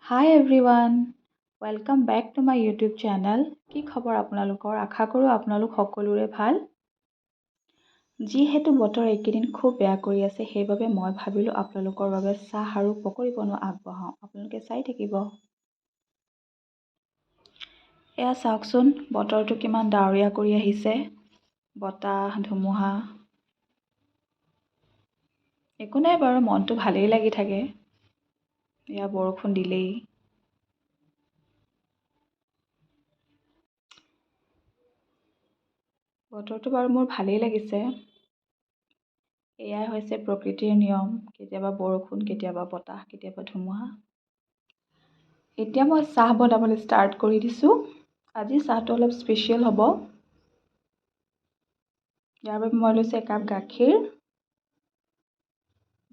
Hi everyone, welcome back to my YouTube channel. কি খবৰ আপোনালোকৰ? আশা কৰোঁ আপোনালোক সকলোৰে ভাল। যিহেতু বতৰ এইকেইদিন খুব বেয়া কৰি আছে, সেইবাবে মই ভাবিলোঁ আপোনালোকৰ বাবে চাহ আৰু পকৰি বনোৱা আগবঢ়াওঁ। আপোনালোকে চাই থাকিব। এয়া চাওকচোন, বতৰটো কিমান ডাৱৰীয়া কৰি আহিছে। বতাহ, ধুমুহা। একো নাই বাৰু, মনটো ভালেই লাগি থাকে। এয়া বৰষুণ দিলেই। বতৰটো বাৰু মোৰ ভালেই লাগিছে। এয়াই হৈছে প্ৰকৃতিৰ নিয়ম, কেতিয়াবা বৰষুণ, কেতিয়াবা বতাহ, কেতিয়াবা ধুমুহা। এতিয়া মই চাহ বনাবলৈ ষ্টাৰ্ট কৰি দিছোঁ। আজি চাহটো অলপ স্পেচিয়েল হ'ব। ইয়াৰ বাবে মই লৈছোঁ একাপ গাখীৰ,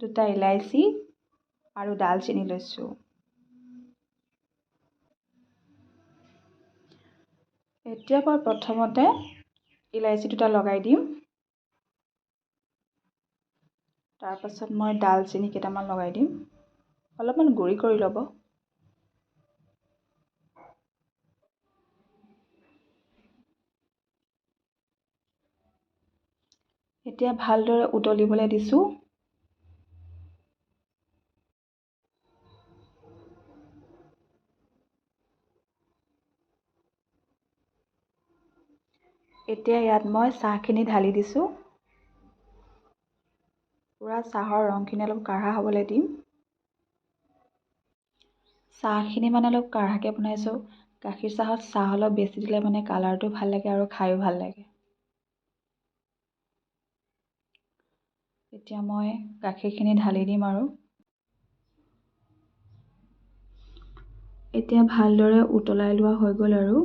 2টা ইলাইচি আৰু ডালচেনি লৈছোঁ। এতিয়া মই প্ৰথমতে ইলাইচি 2টা লগাই দিম। তাৰপাছত মই ডালচেনি কেইটামান লগাই দিম। অলপমান গুড়ি কৰি ল'ব। এতিয়া ভালদৰে উতলিবলৈ দিছোঁ। এতিয়া ইয়াত মই চাহখিনি ঢালি দিছোঁ। পুৰা চাহৰ ৰংখিনি অলপ কাঢ়া হ'বলৈ দিম। চাহখিনি মানে অলপ কাঢ়াকৈ বনাইছোঁ। গাখীৰ চাহত চাহ অলপ বেছি দিলে মানে কালাৰটো ভাল লাগে আৰু খায়ো ভাল লাগে। এতিয়া মই গাখীৰখিনি ঢালি দিম আৰু। এতিয়া ভালদৰে উতলাই লোৱা হৈ গ'ল আৰু।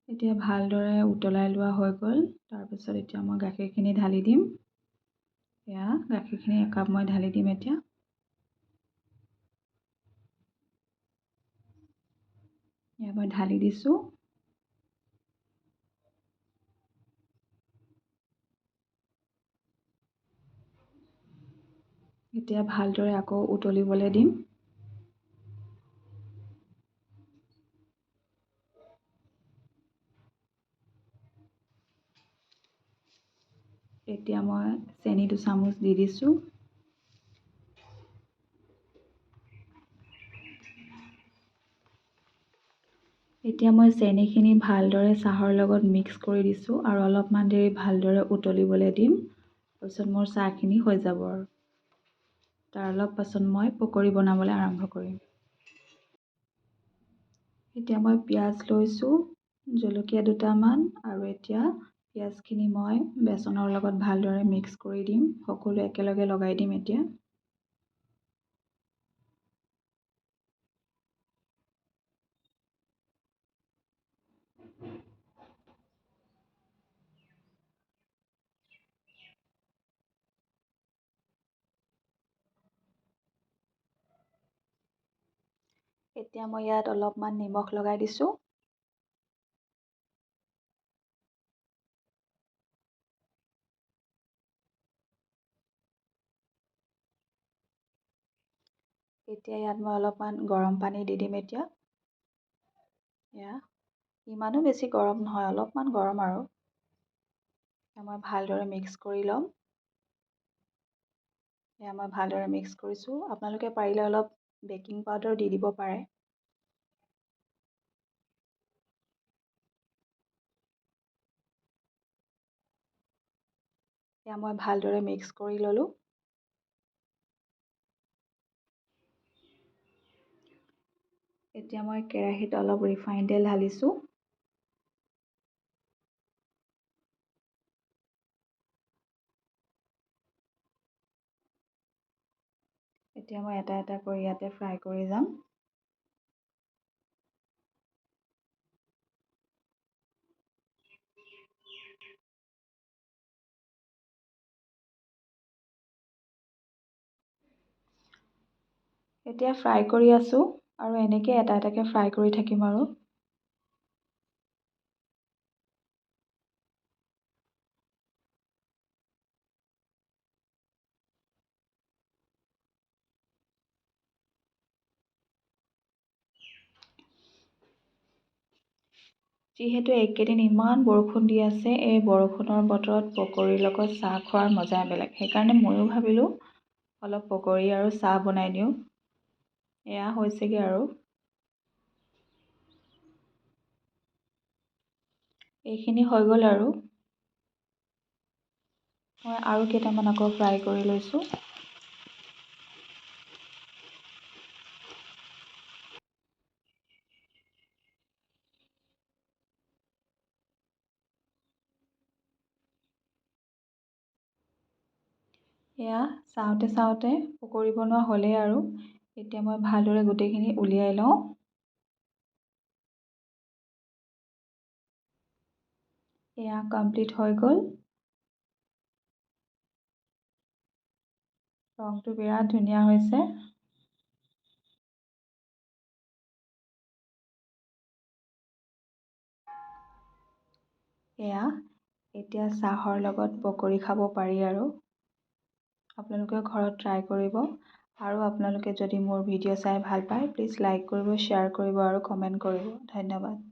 এতিয়া ভালদৰে উতলাই লোৱা হৈ গ'ল। তাৰপিছত এতিয়া মই গাখীৰখিনি ঢালি দিম। এয়া গাখীৰখিনি একাপ মই ঢালি দিম এতিয়া। এয়া মই ঢালি দিছোঁ। এতিয়া ভালদৰে আকৌ উতলিবলৈ দিম। এতিয়া মই চেনি 2 চামুচ দি দিছোঁ। এতিয়া মই চেনিখিনি ভালদৰে চাহৰ লগত মিক্স কৰি দিছোঁ আৰু অলপমান দেৰি ভালদৰে উতলিবলৈ দিম। তাৰপিছত মোৰ চাহখিনি হৈ যাব আৰু। তাৰ অলপ পাছত মই পকৰি বনাবলৈ আৰম্ভ কৰিম। এতিয়া মই পিঁয়াজ লৈছোঁ, জলকীয়া 2টামান আৰু এতিয়া পিঁয়াজখিনি মই বেচনৰ লগত ভালদৰে মিক্স কৰি দিম। সকলো একেলগে লগাই দিম এতিয়া। এতিয়া মই ইয়াত অলপমান নিমখ লগাই দিছোঁ। এতিয়া ইয়াত মই অলপমান গৰম পানী দি দিম এতিয়া। এয়া ইমানো বেছি গৰম নহয়, অলপমান গৰম আৰু। মই ভালদৰে মিক্স কৰি ল'ম। এয়া মই ভালদৰে মিক্স কৰিছোঁ। আপোনালোকে পাৰিলে অলপ বেকিং পাউডাৰ দি দিব পাৰে। এয়া মই ভালদৰে মিক্স কৰি ল'লোঁ। এতিয়া মই কেৰাহীত অলপ ৰিফাইন তেল ঢালিছোঁ। এতিয়া মই এটা এটা কৰি ইয়াতে ফ্ৰাই কৰি যাম। এতিয়া ফ্ৰাই কৰি আছোঁ আৰু এনেকৈ এটা এটাকৈ ফ্ৰাই কৰি থাকিম আৰু। যিহেতু এইকেইদিন ইমান বৰষুণ দি আছে, এই বৰষুণৰ বতৰত পকৰিৰ লগত চাহ খোৱাৰ মজাই বেলেগ। সেইকাৰণে ময়ো ভাবিলোঁ অলপ পকৰি আৰু চাহ বনাই দিওঁ। এয়া হৈছেগৈ আৰু। এইখিনি হৈ গ'ল আৰু। মই আৰু কেইটামান আকৌ ফ্ৰাই কৰি লৈছোঁ। এয়া চাওঁতে চাওঁতে পকৰি বনোৱা হ'লেই আৰু। এতিয়া মই ভালদৰে গোটেইখিনি উলিয়াই লওঁ। এয়া কমপ্লিট হৈ গ'ল। ৰংটো বিৰাট ধুনীয়া হৈছে। এয়া এতিয়া চাহৰ লগত পকৰি খাব পাৰি আৰু। আপোনালোকে ঘৰত ট্ৰাই কৰিব। আৰু আপোনালোকে যদি মোৰ ভিডিঅ' চাই ভাল পায়, প্লিজ লাইক কৰিব, শ্বেয়াৰ কৰিব আৰু কমেণ্ট কৰিব। ধন্যবাদ।